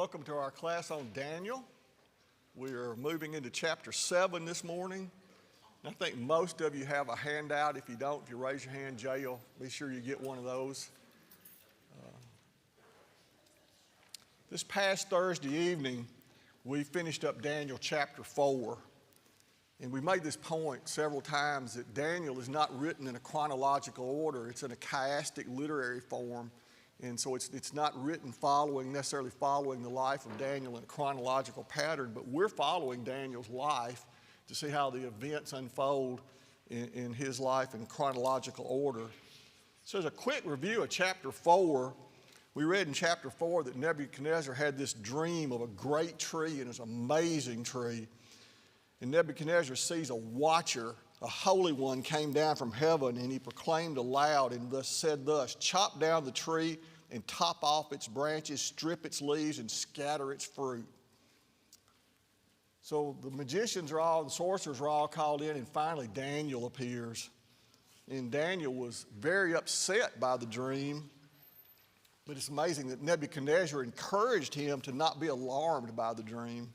Welcome to our class on Daniel. We are moving into chapter 7 this morning. And I think most of you have a handout. If you don't, if you raise your hand, Jay will be sure you get one of those. This past Thursday evening, we finished up Daniel chapter 4. And we made this point several times that Daniel is not written in a chronological order. It's in a chiastic literary form. And so it's not written necessarily following the life of Daniel in a chronological pattern, but we're following Daniel's life to see how the events unfold in his life in chronological order. So as a quick review of chapter 4, we read in chapter 4 that Nebuchadnezzar had this dream of a great tree, and it's an amazing tree. And Nebuchadnezzar sees a watcher, a holy one, came down from heaven, and he proclaimed aloud and said thus, "Chop down the tree and top off its branches, strip its leaves, and scatter its fruit." So the the sorcerers are all called in, and finally Daniel appears. And Daniel was very upset by the dream, but it's amazing that Nebuchadnezzar encouraged him to not be alarmed by the dream.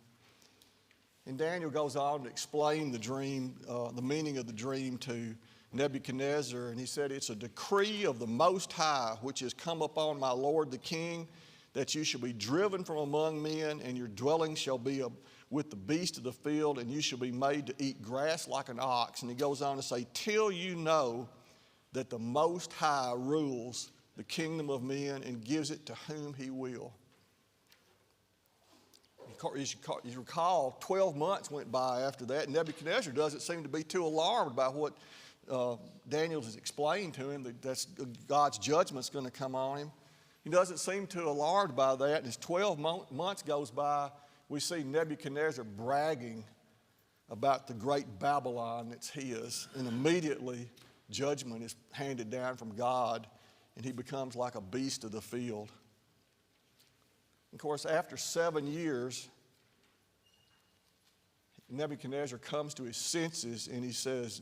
And Daniel goes on to explain the dream, the meaning of the dream to Nebuchadnezzar, and he said, "It's a decree of the Most High, which has come upon my Lord the King, that you shall be driven from among men, and your dwelling shall be with the beasts of the field, and you shall be made to eat grass like an ox." And he goes on to say, "Till you know that the Most High rules the kingdom of men and gives it to whom he will." You recall, 12 months went by after that, and Nebuchadnezzar doesn't seem to be too alarmed by what Daniel has explained to him, that God's judgment's going to come on him. He doesn't seem too alarmed by that, and as 12 months goes by, we see Nebuchadnezzar bragging about the great Babylon that's his, and immediately judgment is handed down from God, and he becomes like a beast of the field. Of course, after 7 years, Nebuchadnezzar comes to his senses, and he says,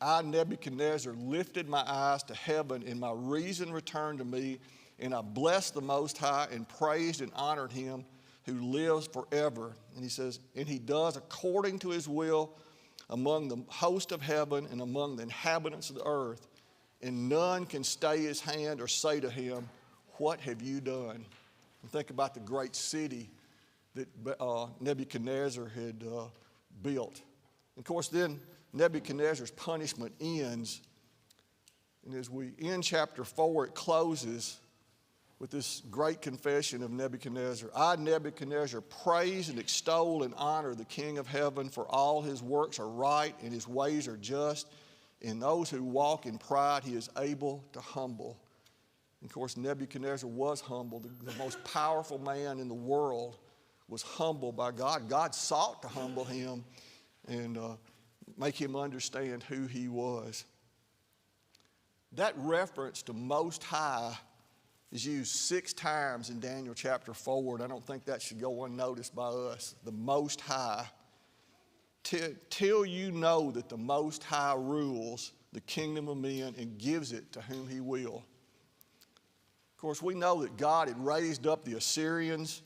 "I, Nebuchadnezzar, lifted my eyes to heaven, and my reason returned to me, and I blessed the Most High and praised and honored him who lives forever." And he says, "And he does according to his will among the host of heaven and among the inhabitants of the earth, and none can stay his hand or say to him, 'What have you done?'" And think about the great city that Nebuchadnezzar had built. Of course, then Nebuchadnezzar's punishment ends. And as we end chapter 4, it closes with this great confession of Nebuchadnezzar. "I, Nebuchadnezzar, praise and extol and honor the King of heaven, for all his works are right and his ways are just. And those who walk in pride he is able to humble." And of course, Nebuchadnezzar was humbled. The most powerful man in the world was humbled by God. God sought to humble him and make him understand who he was. That reference to Most High is used 6 times in Daniel chapter 4, and I don't think that should go unnoticed by us. The Most High. Till you know that the Most High rules the kingdom of men and gives it to whom he will. Of course, we know that God had raised up the Assyrians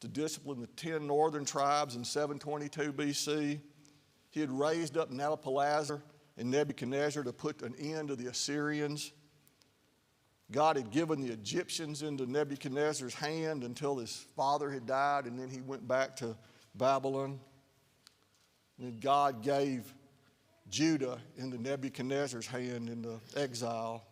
to discipline the 10 northern tribes in 722 BC. He had raised up Nabopolassar and Nebuchadnezzar to put an end to the Assyrians. God had given the Egyptians into Nebuchadnezzar's hand until his father had died, and then he went back to Babylon. And then God gave Judah into Nebuchadnezzar's hand into exile.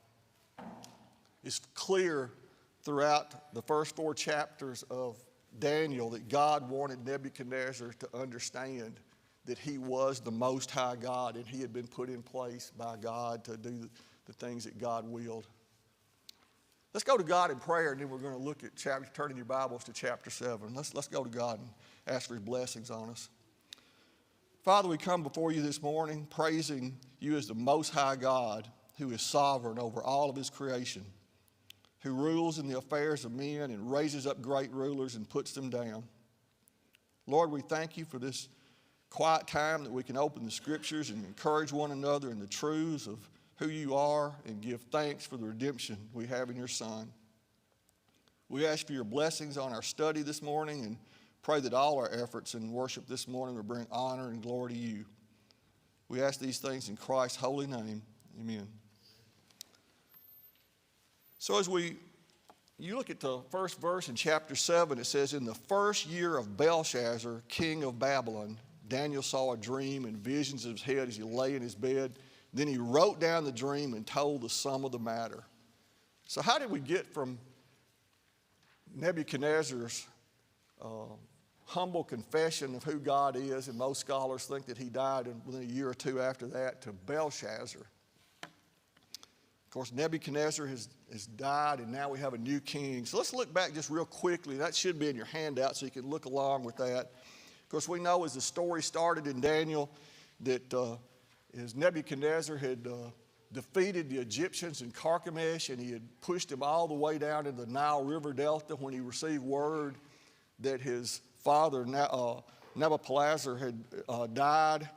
It's clear throughout the first 4 chapters of Daniel that God wanted Nebuchadnezzar to understand that he was the Most High God, and he had been put in place by God to do the things that God willed. Let's go to God in prayer, and then we're going to look at turning your Bibles to chapter 7. Let's go to God and ask for his blessings on us. Father, we come before you this morning praising you as the Most High God, who is sovereign over all of his creation, who rules in the affairs of men and raises up great rulers and puts them down. Lord, we thank you for this quiet time that we can open the scriptures and encourage one another in the truths of who you are and give thanks for the redemption we have in your Son. We ask for your blessings on our study this morning and pray that all our efforts in worship this morning will bring honor and glory to you. We ask these things in Christ's holy name. Amen. So as you look at the first verse in chapter 7, it says, in the first year of Belshazzar, king of Babylon, Daniel saw a dream and visions of his head as he lay in his bed. Then he wrote down the dream and told the sum of the matter. So how did we get from Nebuchadnezzar's humble confession of who God is, and most scholars think that he died within a year or two after that, to Belshazzar? Of course, Nebuchadnezzar has died, and now we have a new king. So let's look back just real quickly. That should be in your handout so you can look along with that. Of course, we know as the story started in Daniel that as Nebuchadnezzar had defeated the Egyptians in Carchemish, and he had pushed them all the way down into the Nile River Delta when he received word that his father, Nebuchadnezzar, had died.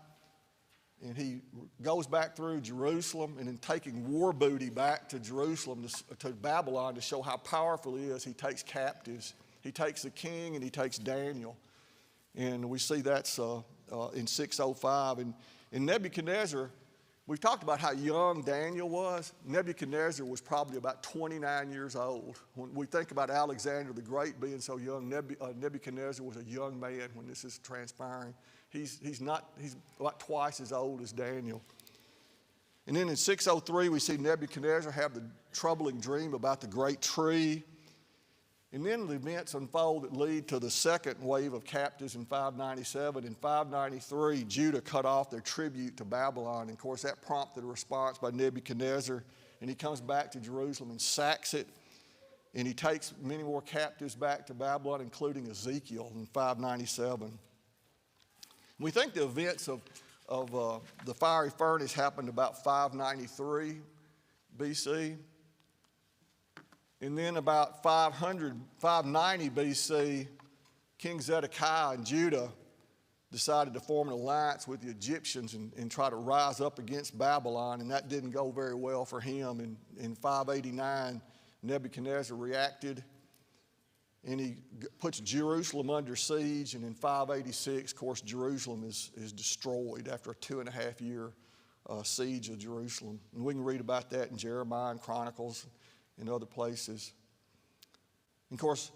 And he goes back through Jerusalem, and in taking war booty back to Jerusalem, to Babylon, to show how powerful he is, he takes captives. He takes the king and he takes Daniel. And we see that's in 605. And Nebuchadnezzar, we've talked about how young Daniel was. Nebuchadnezzar was probably about 29 years old. When we think about Alexander the Great being so young, Nebuchadnezzar was a young man when this is transpiring. He's about twice as old as Daniel. And then in 603, we see Nebuchadnezzar have the troubling dream about the great tree. And then the events unfold that lead to the second wave of captives in 597. In 593, Judah cut off their tribute to Babylon. And of course, that prompted a response by Nebuchadnezzar. And he comes back to Jerusalem and sacks it. And he takes many more captives back to Babylon, including Ezekiel in 597. We think the events of the fiery furnace happened about 593 BC. And then about 590 BC, King Zedekiah and Judah decided to form an alliance with the Egyptians and try to rise up against Babylon, and that didn't go very well for him. In 589, Nebuchadnezzar reacted, and he puts Jerusalem under siege, and in 586, of course, Jerusalem is destroyed after a 2.5-year siege of Jerusalem. And we can read about that in Jeremiah and Chronicles and other places. And of course,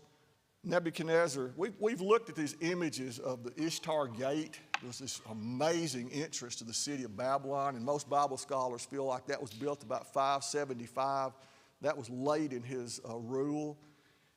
Nebuchadnezzar, we've looked at these images of the Ishtar Gate. There's this amazing entrance to the city of Babylon, and most Bible scholars feel like that was built about 575. That was late in his rule.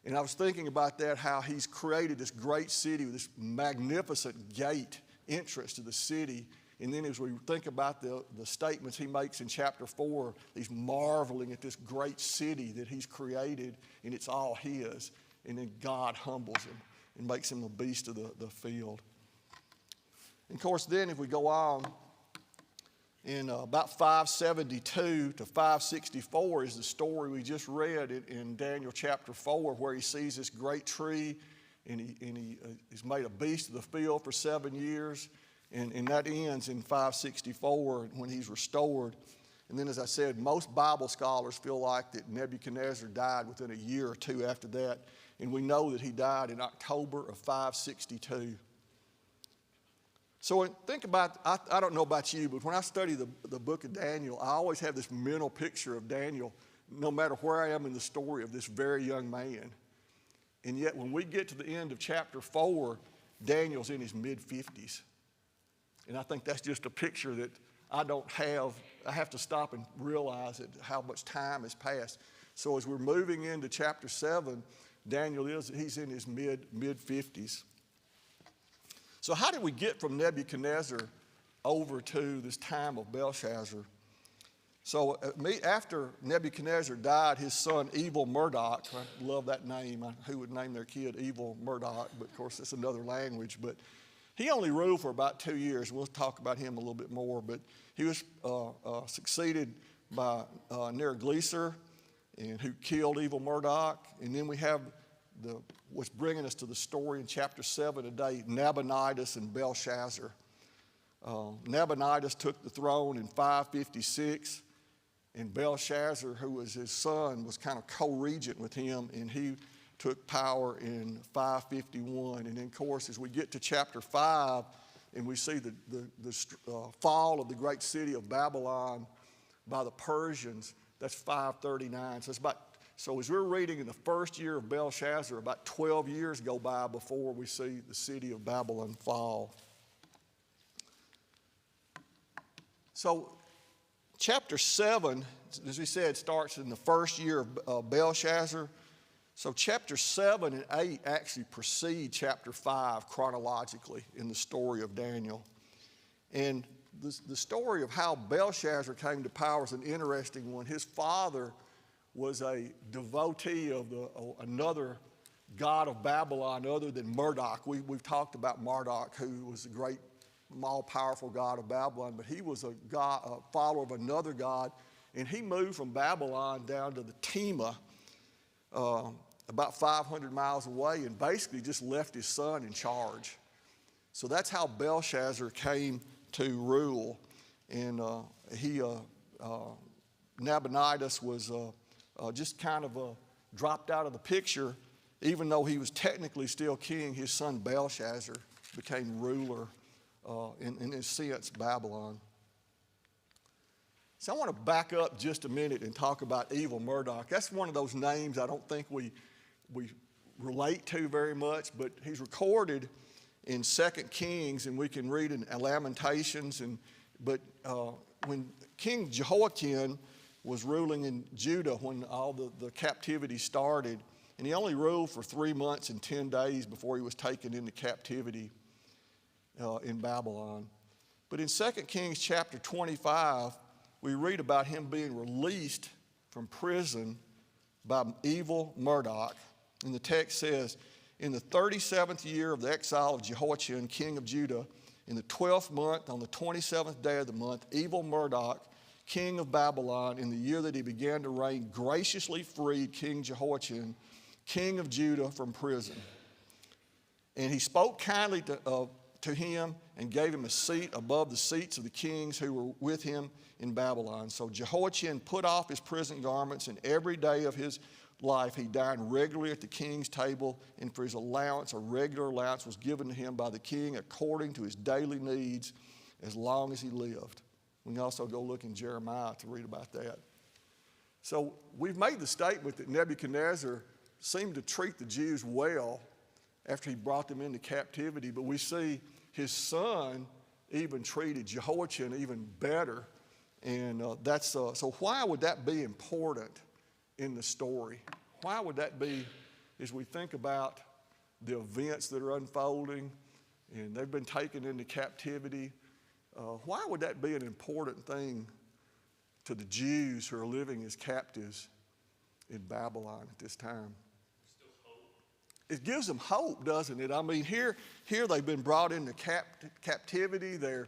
And I was thinking about that, how he's created this great city with this magnificent gate entrance to the city. And then as we think about the statements he makes in chapter 4, he's marveling at this great city that he's created, and it's all his. And then God humbles him and makes him a beast of the field. And of course, then if we go on, in about 572 to 564 is the story we just read in Daniel chapter 4, where he sees this great tree, and he is made a beast of the field for 7 years. And that ends in 564 when he's restored. And then, as I said, most Bible scholars feel like that Nebuchadnezzar died within a year or two after that. And we know that he died in October of 562. So think about, I don't know about you, but when I study the book of Daniel, I always have this mental picture of Daniel, no matter where I am in the story, of this very young man. And yet when we get to the end of chapter 4, Daniel's in his mid-50s. And I think that's just a picture that I don't have. I have to stop and realize how much time has passed. So as we're moving into chapter 7, he's in his mid-50s. So how did we get from Nebuchadnezzar over to this time of Belshazzar? So after Nebuchadnezzar died, his son Evil Merodach, I love that name. Who would name their kid Evil Merodach? But of course, it's another language. But he only ruled for about 2 years. We'll talk about him a little bit more. But he was succeeded by Neriglissar, and who killed Evil Merodach. And then we have what's bringing us to the story in chapter 7 today, Nabonidus and Belshazzar. Nabonidus took the throne in 556, and Belshazzar, who was his son, was kind of co-regent with him, and he took power in 551. And then, of course, as we get to chapter 5, and we see the fall of the great city of Babylon by the Persians, that's 539. So as we're reading in the first year of Belshazzar, about 12 years go by before we see the city of Babylon fall. So chapter 7, as we said, starts in the first year of Belshazzar. So chapter 7 and 8 actually precede chapter 5 chronologically in the story of Daniel. And the story of how Belshazzar came to power is an interesting one. His father was a devotee of another god of Babylon other than Marduk. We've talked about Marduk, who was a great, all-powerful god of Babylon, but he was a follower of another god, and he moved from Babylon down to the Tema, about 500 miles away, and basically just left his son in charge. So that's how Belshazzar came to rule. And Nabonidus was just kind of dropped out of the picture. Even though he was technically still king, his son Belshazzar became ruler in a sense, Babylon. So I want to back up just a minute and talk about evil Marduk. That's one of those names I don't think we relate to very much, but he's recorded in 2 Kings, and we can read in Lamentations. But when King Jehoiakim was ruling in Judah when all the captivity started, and he only ruled for 3 months and 10 days before he was taken into captivity in Babylon. But in 2 Kings chapter 25, we read about him being released from prison by evil Marduk. And the text says, in the 37th year of the exile of Jehoiakim, king of Judah, in the 12th month, on the 27th day of the month, evil Marduk, king of Babylon, in the year that he began to reign, graciously freed King Jehoiakim, king of Judah, from prison. And he spoke kindly to him and gave him a seat above the seats of the kings who were with him in Babylon. So Jehoiakim put off his prison garments, and every day of his life he dined regularly at the king's table, and for his allowance, a regular allowance was given to him by the king according to his daily needs as long as he lived. We can also go look in Jeremiah to read about that. So we've made the statement that Nebuchadnezzar seemed to treat the Jews well after he brought them into captivity, but we see his son even treated Jehoiakim even better. And so why would that be important in the story? Why would that be, as we think about the events that are unfolding and they've been taken into captivity? Why would that be an important thing to the Jews who are living as captives in Babylon at this time? Still hope. It gives them hope, doesn't it? I mean, here they've been brought into captivity. Their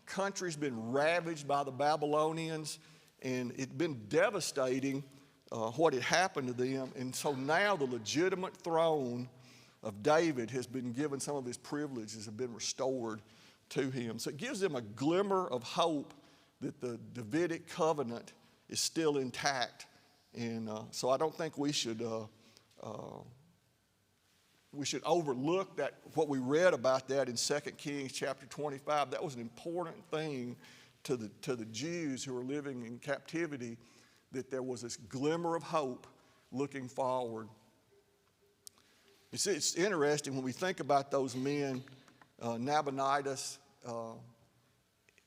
country's been ravaged by the Babylonians, and it's been devastating what had happened to them. And so now the legitimate throne of David has been given, some of his privileges have been restored to him. So it gives them a glimmer of hope that the Davidic covenant is still intact. And so I don't think we should overlook that, what we read about that in 2 Kings chapter 25. That was an important thing to the Jews who were living in captivity, that there was this glimmer of hope looking forward. You see, it's interesting when we think about those men, Nabonidus,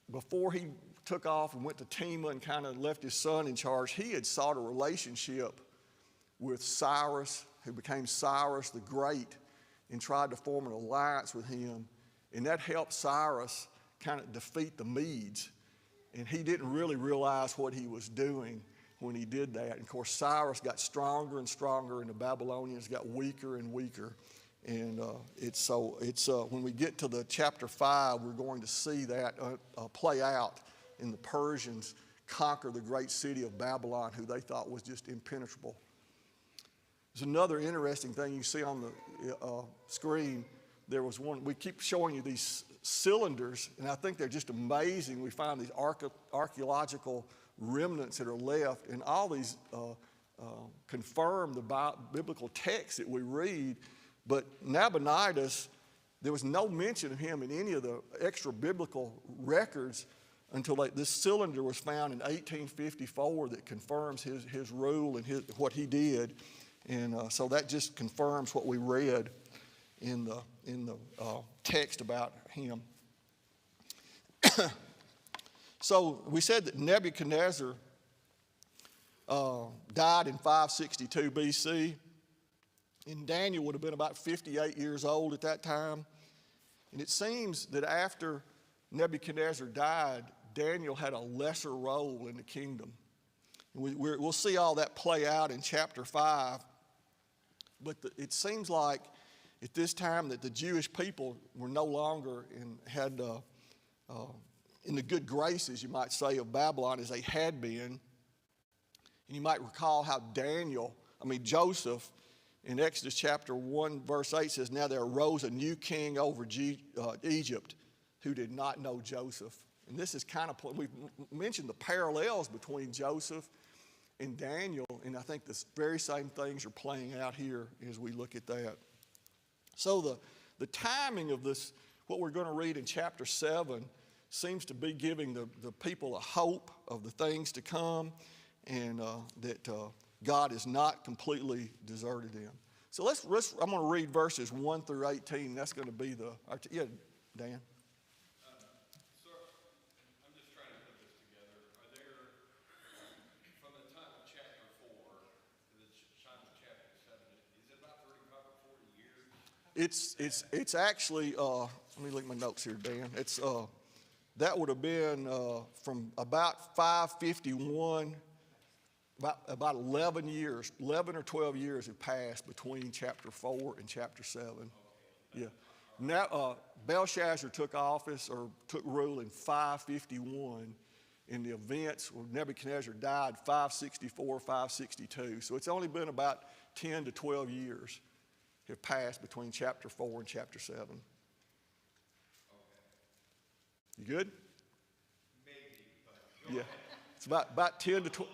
before he took off and went to Tema and kind of left his son in charge, he had sought a relationship with Cyrus, who became Cyrus the Great, and tried to form an alliance with him. And that helped Cyrus kind of defeat the Medes. And he didn't really realize what he was doing when he did that. And of course, Cyrus got stronger and stronger, and the Babylonians got weaker and weaker. And when we get to the chapter 5, we're going to see that play out, in the Persians conquer the great city of Babylon, who they thought was just impenetrable. There's another interesting thing you see on the screen. There was one, we keep showing you these cylinders, and I think they're just amazing. We find these archaeological remnants that are left, and all these confirm the biblical text that we read. But Nabonidus, there was no mention of him in any of the extra biblical records until this cylinder was found in 1854 that confirms his rule and what he did. And so that just confirms what we read in the text about him. So we said that Nebuchadnezzar died in 562 BC, and Daniel would have been about 58 years old at that time. And it seems that after Nebuchadnezzar died, Daniel had a lesser role in the kingdom. And we'll see all that play out in chapter 5. But it seems like at this time that the Jewish people were no longer in the good graces, you might say, of Babylon as they had been. And you might recall how Joseph, in Exodus chapter 1, verse 8 says, "Now there arose a new king over Egypt who did not know Joseph." And this is we've mentioned the parallels between Joseph and Daniel, and I think the very same things are playing out here as we look at that. So the timing of this, what we're going to read in chapter 7, seems to be giving the people a hope of the things to come, and that God has not completely deserted them. So I'm going to read verses 1 through 18. That's going to be Dan. Sir, I'm just trying to put this together. Are there, from the time of chapter 4 to the time of chapter 7, is it about 35 or 40 years? It's actually, let me look at my notes here, Dan. That would have been from about 551. About 11 years, 11 or 12 years have passed between chapter 4 and chapter 7. Yeah. Now, Belshazzar took office or took rule in 551. In the events where Nebuchadnezzar died, 564, 562. So it's only been about 10 to 12 years have passed between chapter 4 and chapter 7. Okay. You good? Maybe, but go yeah. It's about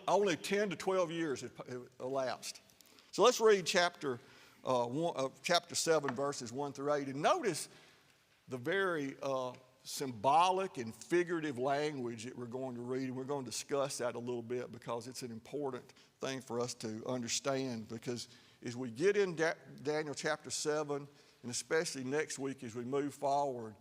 only 10 to 12 years have elapsed. So let's read chapter 7, verses 1 through 8. And notice the very symbolic and figurative language that we're going to read. And we're going to discuss that a little bit because it's an important thing for us to understand. Because as we get in Daniel chapter 7, and especially next week as we move forward,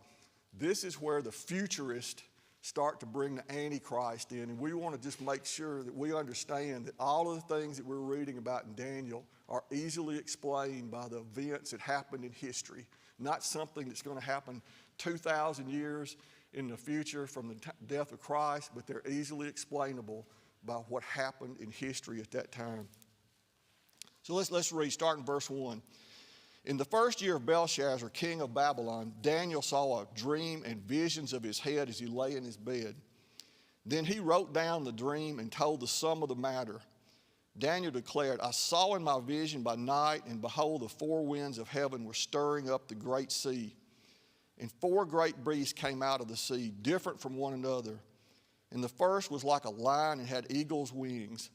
this is where the futurists start to bring the Antichrist in. And we want to just make sure that we understand that all of the things that we're reading about in Daniel are easily explained by the events that happened in history. Not something that's going to happen 2,000 years in the future from the death of Christ, but they're easily explainable by what happened in history at that time. So let's read, starting verse 1. In the first year of Belshazzar, king of Babylon, Daniel saw a dream and visions of his head as he lay in his bed. Then he wrote down the dream and told the sum of the matter. Daniel declared, "I saw in my vision by night, and behold, the four winds of heaven were stirring up the great sea. And four great beasts came out of the sea, different from one another. And the first was like a lion and had eagle's wings.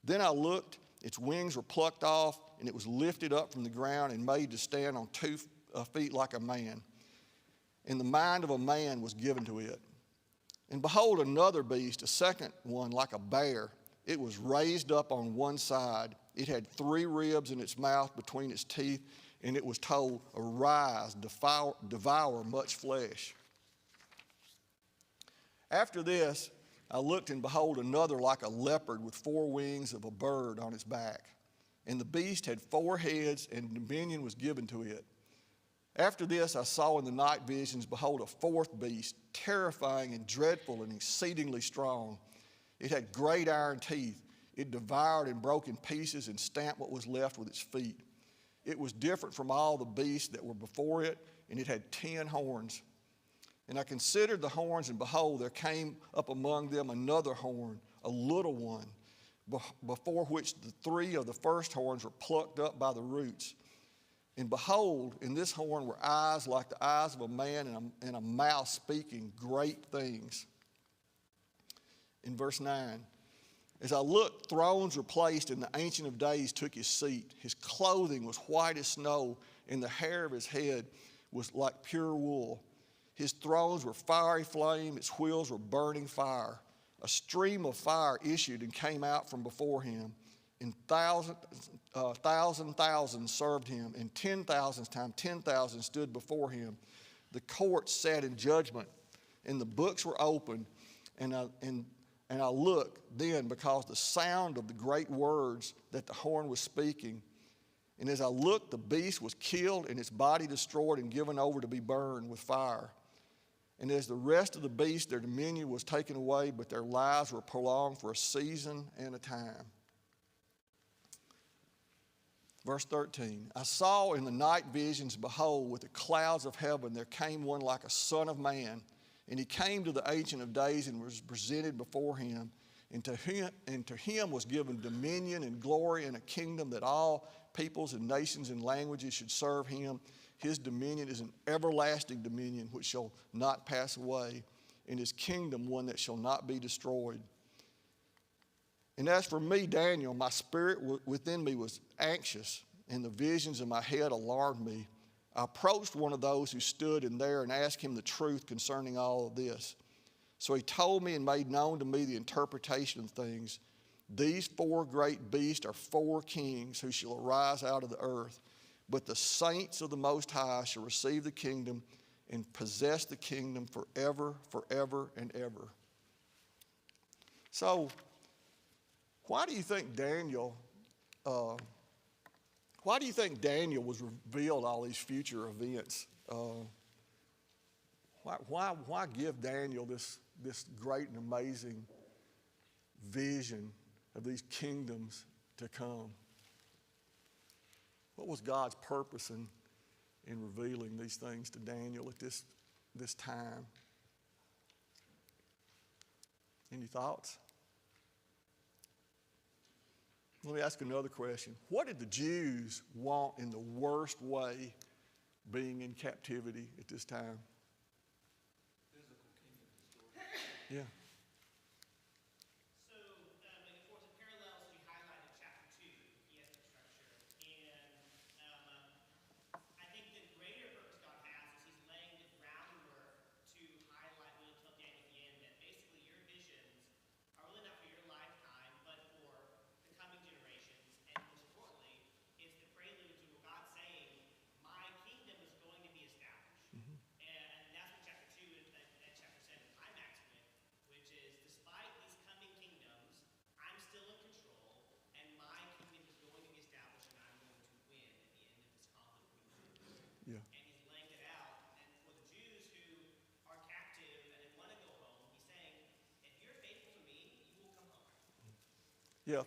Then I looked, its wings were plucked off, and it was lifted up from the ground and made to stand on 2 feet like a man. And the mind of a man was given to it. And behold, another beast, a second one like a bear. It was raised up on one side. It had 3 ribs in its mouth between its teeth, and it was told, 'Arise, devour much flesh.' After this, I looked, and behold, another like a leopard with 4 wings of a bird on its back. And the beast had 4 heads, and dominion was given to it. After this, I saw in the night visions, behold, a 4th beast, terrifying and dreadful and exceedingly strong. It had great iron teeth. It devoured and broke in pieces and stamped what was left with its feet. It was different from all the beasts that were before it, and it had 10 horns. And I considered the horns, and behold, there came up among them another horn, a little one, before which the 3 of the first horns were plucked up by the roots. And behold, in this horn were eyes like the eyes of a man, and a mouth speaking great things." In verse 9, As I looked, thrones were placed, and the Ancient of Days took his seat. His clothing was white as snow, and the hair of his head was like pure wool. His thrones were fiery flame, its wheels were burning fire. A stream of fire issued and came out from before him, and thousands served him, and 10,000 times 10,000 stood before him. The courts sat in judgment, and the books were opened, and I looked then because the sound of the great words that the horn was speaking. And as I looked, the beast was killed and its body destroyed and given over to be burned with fire. And as the rest of the beasts, their dominion was taken away, but their lives were prolonged for a season and a time. Verse 13, I saw in the night visions, behold, with the clouds of heaven there came one like a son of man. And he came to the Ancient of Days and was presented before him. And to him was given dominion and glory and a kingdom that all peoples and nations and languages should serve him. His dominion is an everlasting dominion which shall not pass away, and his kingdom one that shall not be destroyed. And as for me, Daniel, my spirit within me was anxious, and the visions in my head alarmed me. I approached one of those who stood in there and asked him the truth concerning all of this. So he told me and made known to me the interpretation of things. These four great beasts are four kings who shall arise out of the earth. But the saints of the Most High shall receive the kingdom and possess the kingdom forever, forever, and ever. So, why do you think Daniel was revealed all these future events? Why give Daniel this great and amazing vision of these kingdoms to come? What was God's purpose in revealing these things to Daniel at this time? Any thoughts? Let me ask another question. What did the Jews want in the worst way being in captivity at this time? Physical kingdom restored. Yeah. So, of course, the parallels we highlighted chapter 2, the ethnic structure, and I think the greater purpose God has is He's laying the groundwork to highlight what He told Daniel at the end, that basically your visions are really not for your lifetime, but for the coming generations, and most importantly, it's the prelude to God saying, my kingdom is going to be established. And that's what chapter 2 and chapter 7 climax with, which is despite these coming kingdoms, I'm still in control, and my kingdom is going to be established, and I'm going to win at the end of this conflict. Yeah. And he's laying it out. And for the Jews who are captive and they want to go home, he's saying, if you're faithful to me, you will come home. Yeah,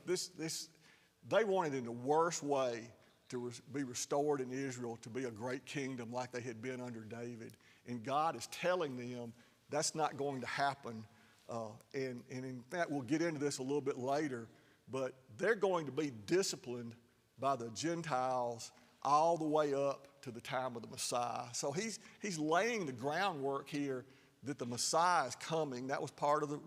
they wanted in the worst way to be restored in Israel, to be a great kingdom like they had been under David. And God is telling them that's not going to happen. And in fact, we'll get into this a little bit later, but they're going to be disciplined by the Gentiles all the way up to the time of the Messiah. So he's laying the groundwork here that the Messiah is coming. That was part of the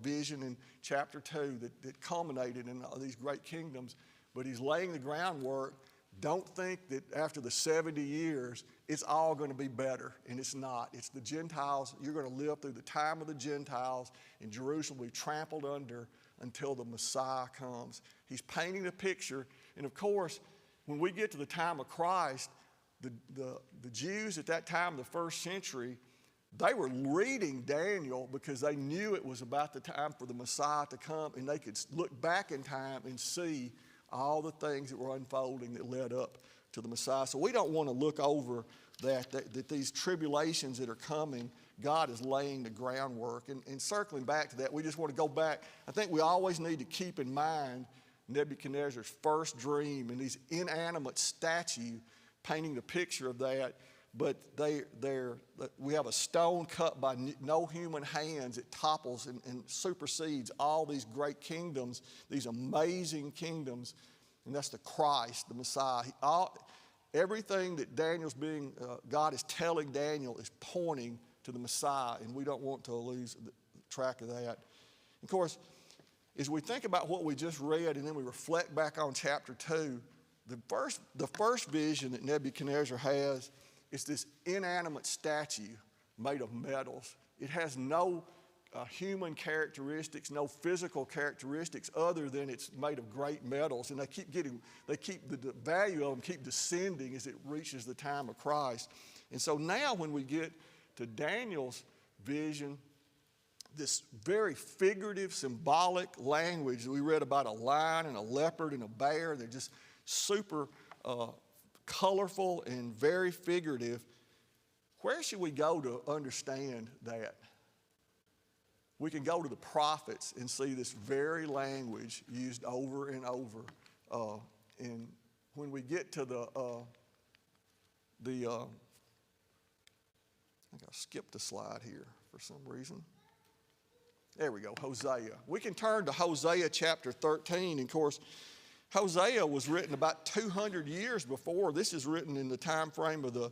vision in chapter 2 that culminated in these great kingdoms. But he's laying the groundwork. Don't think that after the 70 years, it's all going to be better, and it's not. It's the Gentiles. You're going to live through the time of the Gentiles, and Jerusalem will be trampled under until the Messiah comes. He's painting a picture, and of course, when we get to the time of Christ, the Jews at that time, the first century, they were reading Daniel because they knew it was about the time for the Messiah to come, and they could look back in time and see all the things that were unfolding that led up to the Messiah. So we don't want to look over that these tribulations that are coming, God is laying the groundwork. And circling back to that, we just want to go back. I think we always need to keep in mind Nebuchadnezzar's first dream and these inanimate statues painting the picture of that. But we have a stone cut by no human hands. It topples and supersedes all these great kingdoms, these amazing kingdoms. And that's the Christ, the Messiah. Everything that God is telling Daniel is pointing to the Messiah, and we don't want to lose track of that. Of course, as we think about what we just read and then we reflect back on chapter 2, the first vision that Nebuchadnezzar has is this inanimate statue made of metals. It has no human characteristics, no physical characteristics other than it's made of great metals. And the value of them keep descending as it reaches the time of Christ. And so now when we get to Daniel's vision, this very figurative, symbolic language that we read about a lion and a leopard and a bear, they're just super colorful and very figurative. Where should we go to understand that? We can go to the prophets and see this very language used over and over. And when we get to I think I skipped a slide here for some reason. There we go, Hosea. We can turn to Hosea chapter 13. And of course, Hosea was written about 200 years before. This is written in the time frame of the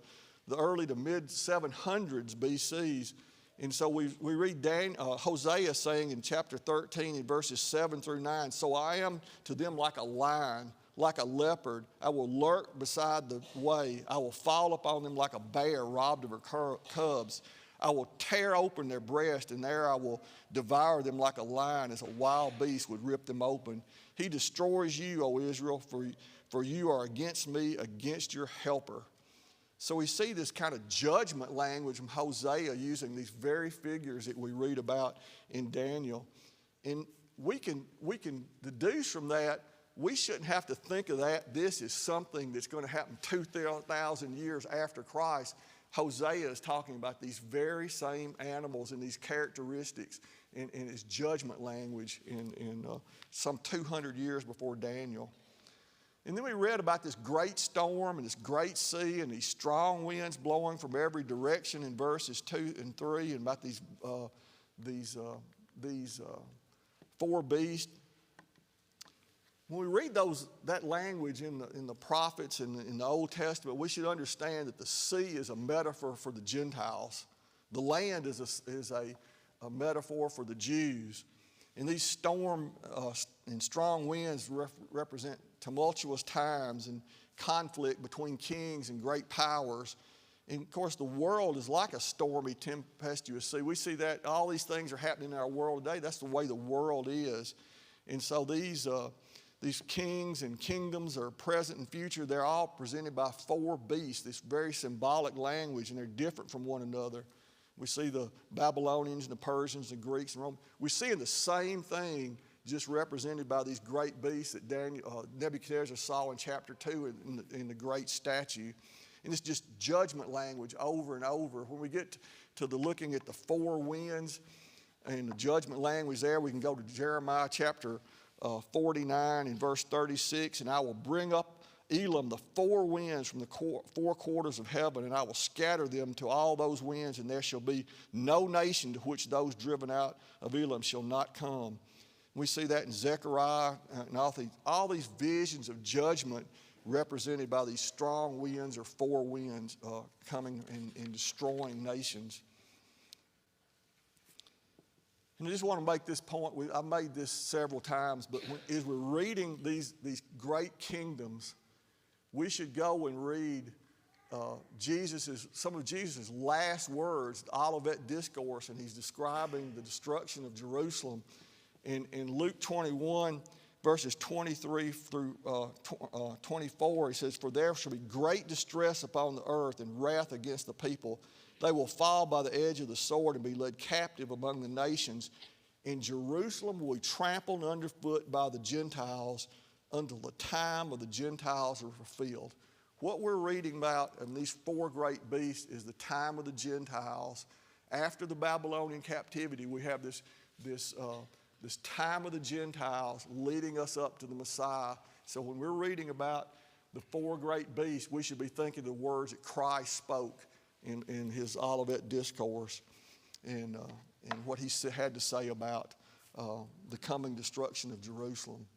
early to mid 700s BCs. And so we read Hosea saying in chapter 13 in verses 7 through 9, "So I am to them like a lion, like a leopard. I will lurk beside the way. I will fall upon them like a bear robbed of her cubs. I will tear open their breast, and there I will devour them like a lion, as a wild beast would rip them open. He destroys you, O Israel, for you are against me, against your helper." So we see this kind of judgment language from Hosea using these very figures that we read about in Daniel. And we can deduce from that, we shouldn't have to think of this is something that's going to happen 2,000 years after Christ. Hosea is talking about these very same animals and these characteristics in his judgment language in some 200 years before Daniel. And then we read about this great storm and this great sea and these strong winds blowing from every direction in verses 2 and 3, and about these four beasts. When we read that language in the prophets and in the Old Testament, we should understand that the sea is a metaphor for the Gentiles. The land is a metaphor for the Jews. And these storm and strong winds represent tumultuous times and conflict between kings and great powers. And of course, the world is like a stormy, tempestuous sea. We see that all these things are happening in our world today. That's the way the world is. And so these kings and kingdoms are present and future. They're all presented by four beasts, this very symbolic language, and they're different from one another. We see the Babylonians and the Persians and Greeks and Romans. We see the same thing just represented by these great beasts that Nebuchadnezzar saw in chapter 2 in the great statue. And it's just judgment language over and over. When we get to looking at the four winds and the judgment language there, we can go to Jeremiah chapter 49 and verse 36. "And I will bring up Elam, the four winds from the four quarters of heaven, and I will scatter them to all those winds, and there shall be no nation to which those driven out of Elam shall not come." We see that in Zechariah and all these visions of judgment represented by these strong winds or four winds coming and destroying nations. And I just want to make this point. I've made this several times, but as we're reading these great kingdoms, we should go and read some of Jesus' last words, the Olivet Discourse, and he's describing the destruction of Jerusalem. In Luke 21, verses 23 through 24, he says, "For there shall be great distress upon the earth and wrath against the people. They will fall by the edge of the sword and be led captive among the nations. And Jerusalem will be trampled underfoot by the Gentiles until the time of the Gentiles are fulfilled." What we're reading about in these four great beasts is the time of the Gentiles. After the Babylonian captivity, we have this time of the Gentiles leading us up to the Messiah. So when we're reading about the four great beasts, we should be thinking of the words that Christ spoke in his Olivet Discourse and what he had to say about the coming destruction of Jerusalem.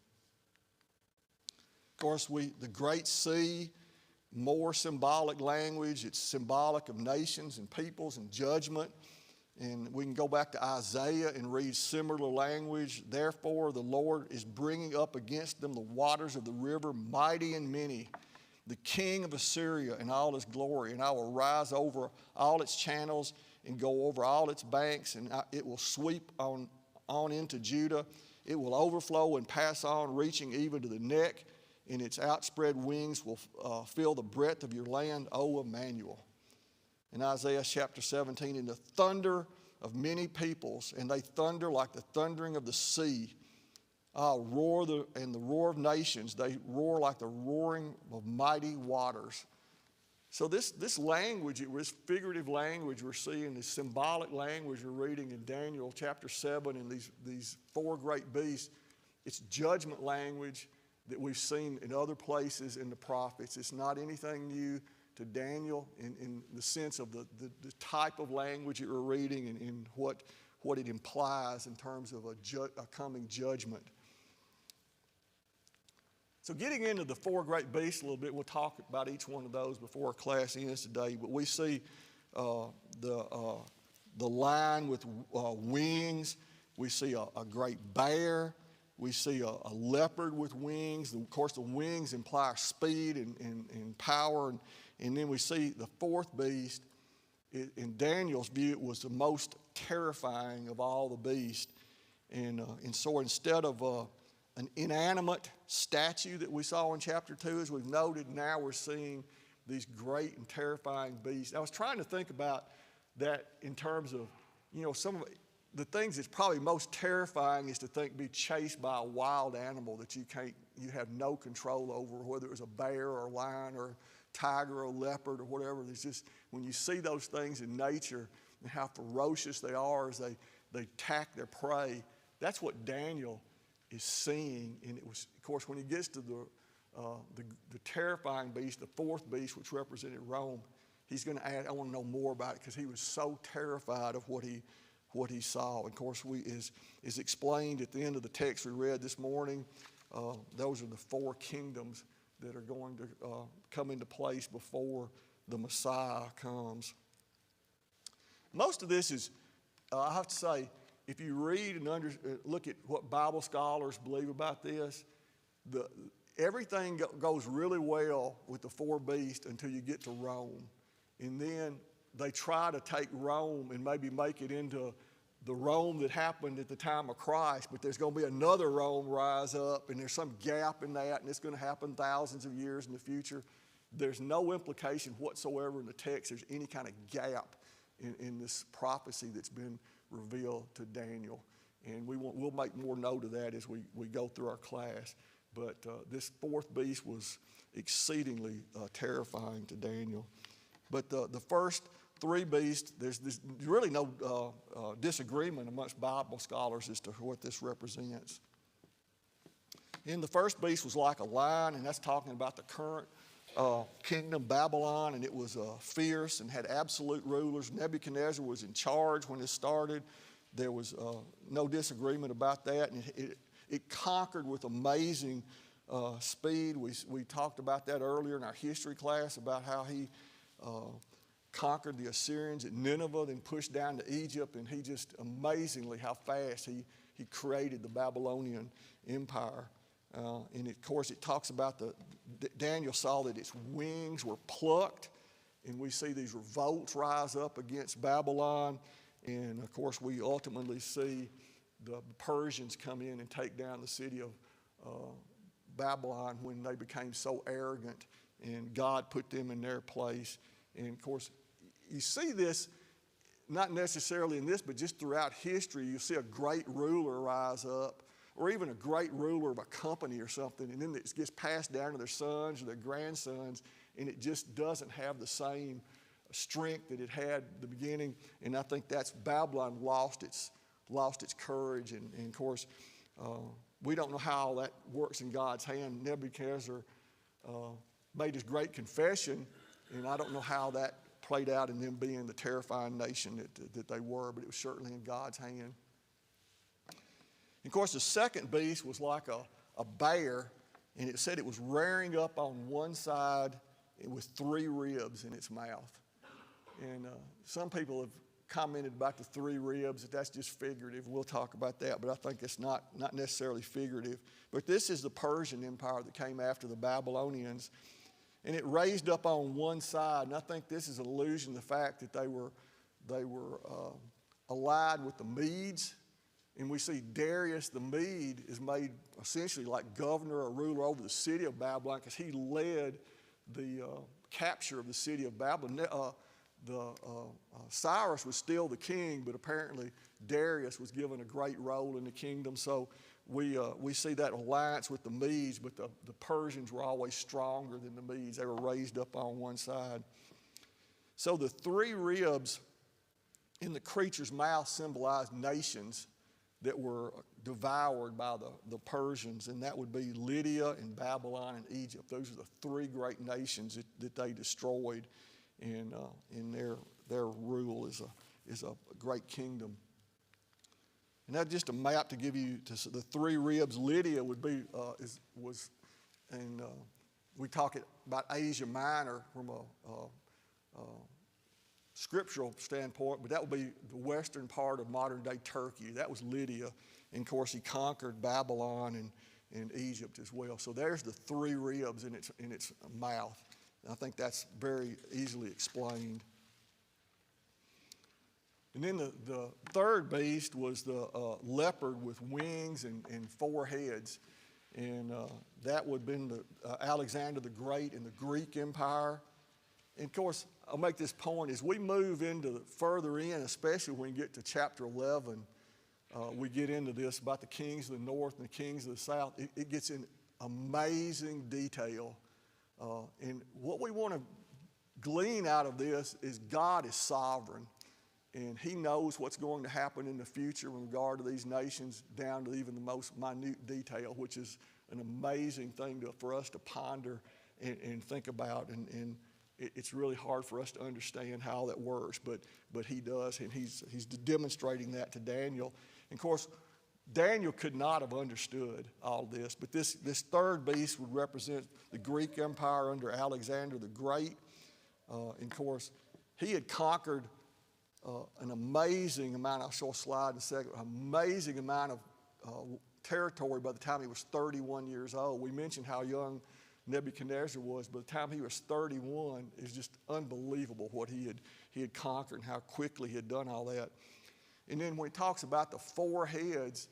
Of course, the great sea, more symbolic language. It's symbolic of nations and peoples and judgment. And we can go back to Isaiah and read similar language. Therefore, the Lord is bringing up against them the waters of the river, mighty and many, the king of Assyria in all his glory. And I will rise over all its channels and go over all its banks, and it will sweep on into Judah. It will overflow and pass on, reaching even to the neck, and its outspread wings will fill the breadth of your land, O Emmanuel. In Isaiah chapter 17, in the thunder of many peoples, and they thunder like the thundering of the sea. I'll roar and the roar of nations, they roar like the roaring of mighty waters. So this language, this figurative language we're seeing, this symbolic language we're reading in Daniel chapter 7 and these four great beasts, it's judgment language that we've seen in other places in the prophets. It's not anything new to Daniel in the sense of the type of language that we're reading and what it implies in terms of a coming judgment. So getting into the four great beasts a little bit, we'll talk about each one of those before our class ends today. But we see the lion with wings. We see a great bear. We see a leopard with wings. Of course, the wings imply speed and power. And then we see the fourth beast. In Daniel's view, it was the most terrifying of all the beasts. And so instead of an inanimate statue that we saw in chapter 2, as we've noted, now we're seeing these great and terrifying beasts. I was trying to think about that in terms of, some of the things that's probably most terrifying is to be chased by a wild animal that you have no control over, whether it was a bear or a lion or a tiger or a leopard or whatever. There's just, when you see those things in nature and how ferocious they are as they attack their prey, that's what Daniel is seeing. And it was, of course, when he gets to the terrifying beast, the fourth beast, which represented Rome, he's going to add, I want to know more about it because he was so terrified of what he saw. And of course, is explained at the end of the text we read this morning. Those are the four kingdoms that are going to come into place before the Messiah comes. Most of this is, I have to say, if you read and look at what Bible scholars believe about this, everything goes really well with the four beasts until you get to Rome. And then they try to take Rome and maybe make it into the Rome that happened at the time of Christ, but there's going to be another Rome rise up, and there's some gap in that, and it's going to happen thousands of years in the future. There's no implication whatsoever in the text there's any kind of gap in this prophecy that's been revealed to Daniel. And we'll make more note of that as we go through our class. But this fourth beast was exceedingly terrifying to Daniel. But the first three beasts, there's really no disagreement amongst Bible scholars as to what this represents. And the first beast was like a lion, and that's talking about the current kingdom, Babylon, and it was fierce and had absolute rulers. Nebuchadnezzar was in charge when it started. There was no disagreement about that, and it conquered with amazing speed. We talked about that earlier in our history class, about how he conquered the Assyrians at Nineveh, then pushed down to Egypt, and he just amazingly how fast he created the Babylonian Empire. And of course, it talks about Daniel saw that its wings were plucked, and we see these revolts rise up against Babylon. And of course, we ultimately see the Persians come in and take down the city of Babylon when they became so arrogant, and God put them in their place. And of course, you see this not necessarily in this, but just throughout history. You see a great ruler rise up, or even a great ruler of a company or something, and then it gets passed down to their sons or their grandsons, and it just doesn't have the same strength that it had at the beginning. And I think that's Babylon lost its courage. And of course, we don't know how that works in God's hand. Nebuchadnezzar made his great confession, and I don't know how that played out in them being the terrifying nation that they were, but it was certainly in God's hand. Of course, the second beast was like a bear, and it said it was rearing up on one side with 3 ribs in its mouth. And some people have commented about the 3 ribs, that's just figurative. We'll talk about that, but I think it's not necessarily figurative. But this is the Persian Empire that came after the Babylonians, and it raised up on one side, and I think this is an allusion to the fact that they were allied with the Medes, and we see Darius the Mede is made essentially like governor or ruler over the city of Babylon because he led the capture of the city of Babylon. Cyrus was still the king, but apparently Darius was given a great role in the kingdom. So we see that alliance with the Medes, but the Persians were always stronger than the Medes. They were raised up on one side. So the 3 ribs in the creature's mouth symbolized nations that were devoured by the Persians, and that would be Lydia and Babylon and Egypt. Those are the 3 great nations that they destroyed in their rule as a great kingdom. And that's just a map to give you the 3 ribs. Lydia would be we talk about Asia Minor from a scriptural standpoint, but that would be the western part of modern-day Turkey. That was Lydia. And, of course, he conquered Babylon and Egypt as well. So there's the 3 ribs in its mouth. And I think that's very easily explained. And then the third beast was the leopard with wings and 4 heads. And that would have been Alexander the Great in the Greek Empire. And, of course, I'll make this point, as we move into further in, especially when we get to chapter 11, we get into this about the kings of the north and the kings of the south. It gets in amazing detail. And what we want to glean out of this is God is sovereign, and he knows what's going to happen in the future in regard to these nations down to even the most minute detail, which is an amazing thing for us to ponder and think about. And it's really hard for us to understand how that works, but he does, and he's demonstrating that to Daniel. And of course, Daniel could not have understood all this, but this third beast would represent the Greek Empire under Alexander the Great. And of course, he had conquered an amazing amount, I'll show a slide in a second, amazing amount of territory by the time he was 31 years old. We mentioned how young Nebuchadnezzar was. By the time he was 31, it's just unbelievable what he had conquered and how quickly he had done all that. And then when he talks about the 4 heads,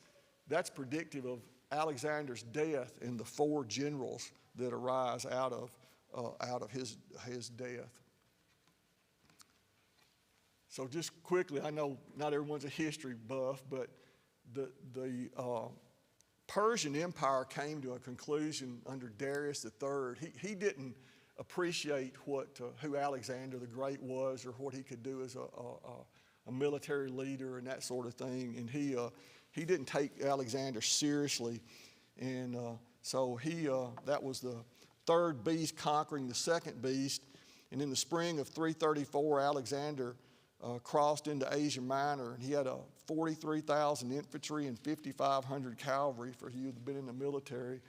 that's predictive of Alexander's death and the 4 generals that arise out of his death. So just quickly, I know not everyone's a history buff, but the Persian Empire came to a conclusion under Darius III. He didn't appreciate who Alexander the Great was or what he could do as a military leader and that sort of thing. And he didn't take Alexander seriously. And so that was the third beast conquering the second beast. And in the spring of 334, Alexander crossed into Asia Minor, and he had 43,000 infantry and 5,500 cavalry for you who've been in the military.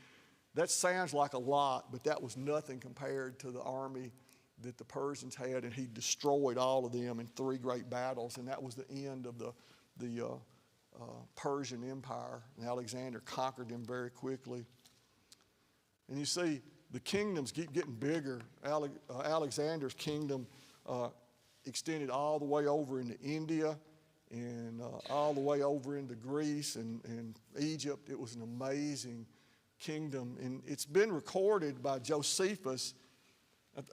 That sounds like a lot, but that was nothing compared to the army that the Persians had, and he destroyed all of them in 3 great battles, and that was the end of the Persian Empire, and Alexander conquered them very quickly. And you see, the kingdoms keep getting bigger. Alexander's kingdom extended all the way over into India and all the way over into Greece and Egypt. It was an amazing kingdom. And it's been recorded by Josephus.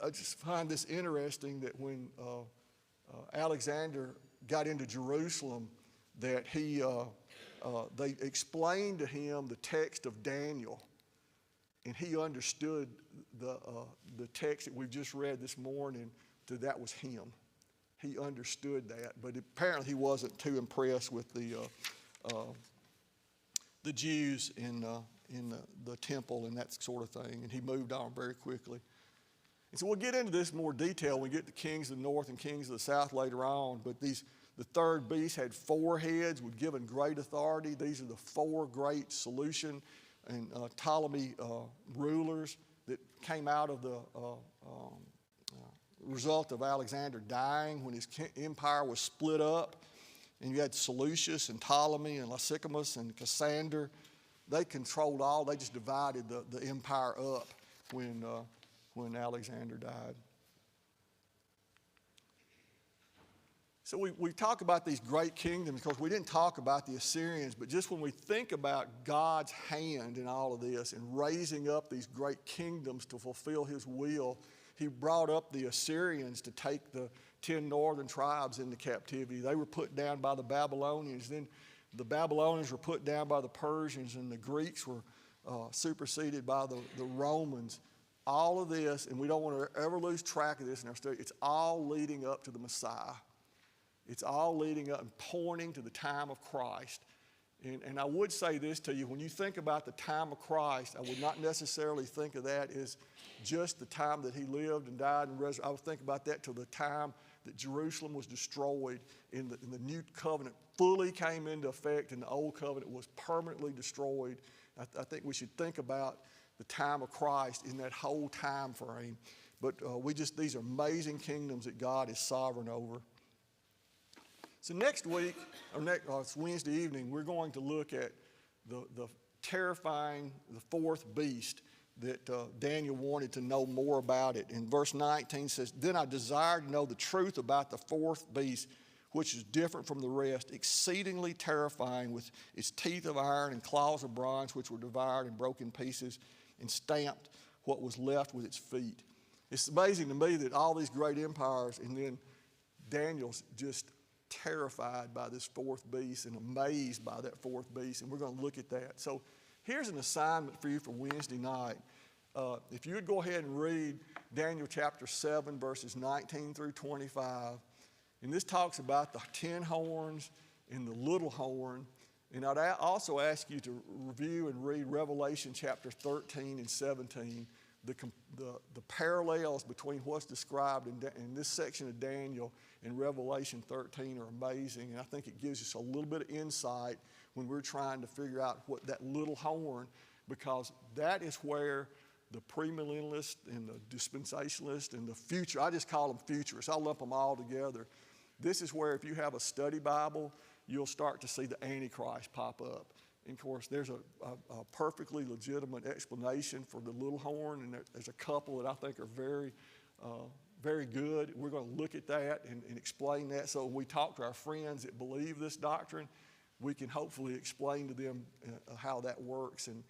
I just find this interesting that when Alexander got into Jerusalem, that they explained to him the text of Daniel. And he understood the text that we've just read this morning, that was him. He understood that, but apparently he wasn't too impressed with the Jews in the temple and that sort of thing, and he moved on very quickly. And so we'll get into this in more detail when we get to kings of the north and kings of the south later on, but the third beast had 4 heads, was given great authority. These are the 4 great Seleucian and Ptolemy rulers that came out of the result of Alexander dying when his empire was split up. And you had Seleucus and Ptolemy and Lysicamus and Cassander. They controlled all. They just divided the empire up when Alexander died. So we talk about these great kingdoms because we didn't talk about the Assyrians, but just when we think about God's hand in all of this and raising up these great kingdoms to fulfill his will, he brought up the Assyrians to take the 10 northern tribes into captivity. They were put down by the Babylonians. Then the Babylonians were put down by the Persians, and the Greeks were superseded by the Romans. All of this, and we don't want to ever lose track of this in our study, it's all leading up to the Messiah. It's all leading up and pointing to the time of Christ. And I would say this to you, when you think about the time of Christ, I would not necessarily think of that as just the time that he lived and died and resurrected. I would think about that till the time that Jerusalem was destroyed and the new covenant fully came into effect and the old covenant was permanently destroyed. I think we should think about the time of Christ in that whole time frame. But these are amazing kingdoms that God is sovereign over. So next week, it's Wednesday evening, we're going to look at the terrifying, the fourth beast that Daniel wanted to know more about it. In verse 19 says, "Then I desired to know the truth about the fourth beast, which is different from the rest, exceedingly terrifying, with its teeth of iron and claws of bronze, which were devoured and broke in pieces and stamped what was left with its feet." It's amazing to me that all these great empires, and then Daniel's just terrified by this fourth beast and amazed by that fourth beast, and we're going to look at that. So here's an assignment for you for Wednesday night. If you would go ahead and read Daniel chapter 7, verses 19 through 25, and this talks about the 10 horns and the little horn. And I'd also ask you to review and read Revelation chapter 13 and 17. The parallels between what's described in this section of Daniel and Revelation 13 are amazing, and I think it gives us a little bit of insight when we're trying to figure out what that little horn, because that is where the premillennialists and the dispensationalists and the future, I just call them futurists, I lump them all together. This is where if you have a study Bible, you'll start to see the Antichrist pop up. And of course, there's a perfectly legitimate explanation for the little horn, and there's a couple that I think are very good. We're going to look at that and explain that. So when we talk to our friends that believe this doctrine, we can hopefully explain to them how that works and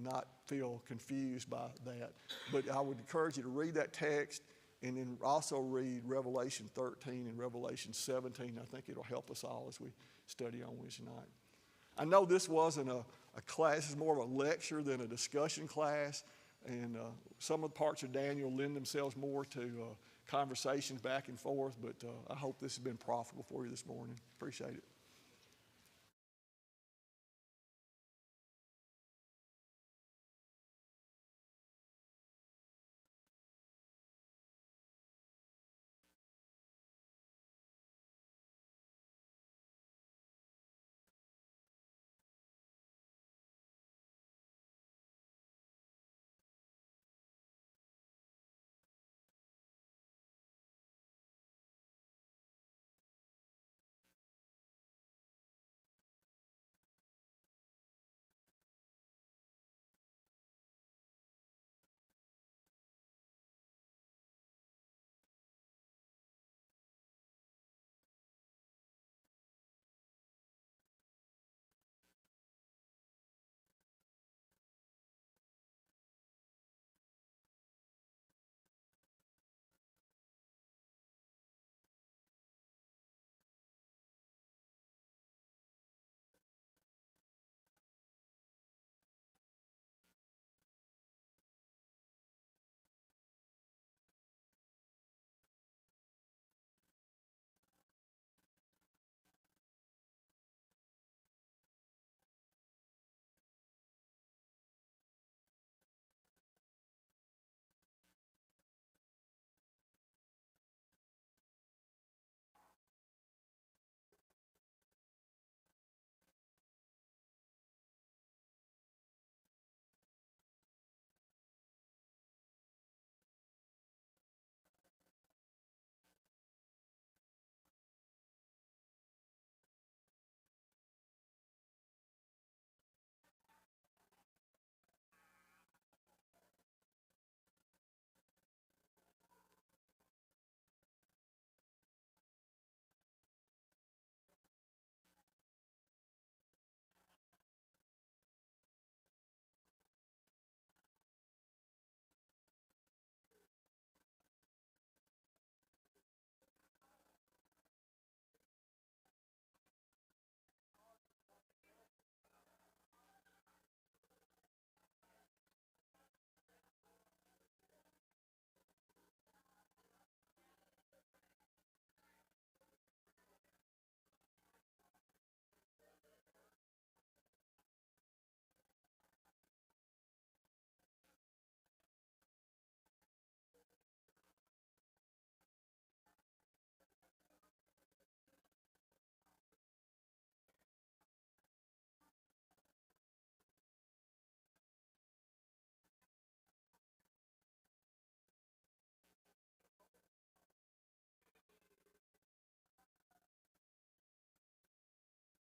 not feel confused by that. But I would encourage you to read that text and then also read Revelation 13 and Revelation 17. I think it'll help us all as we study on Wednesday night. I know this wasn't a class, this is more of a lecture than a discussion class, and some of the parts of Daniel lend themselves more to conversations back and forth, but I hope this has been profitable for you this morning. Appreciate it.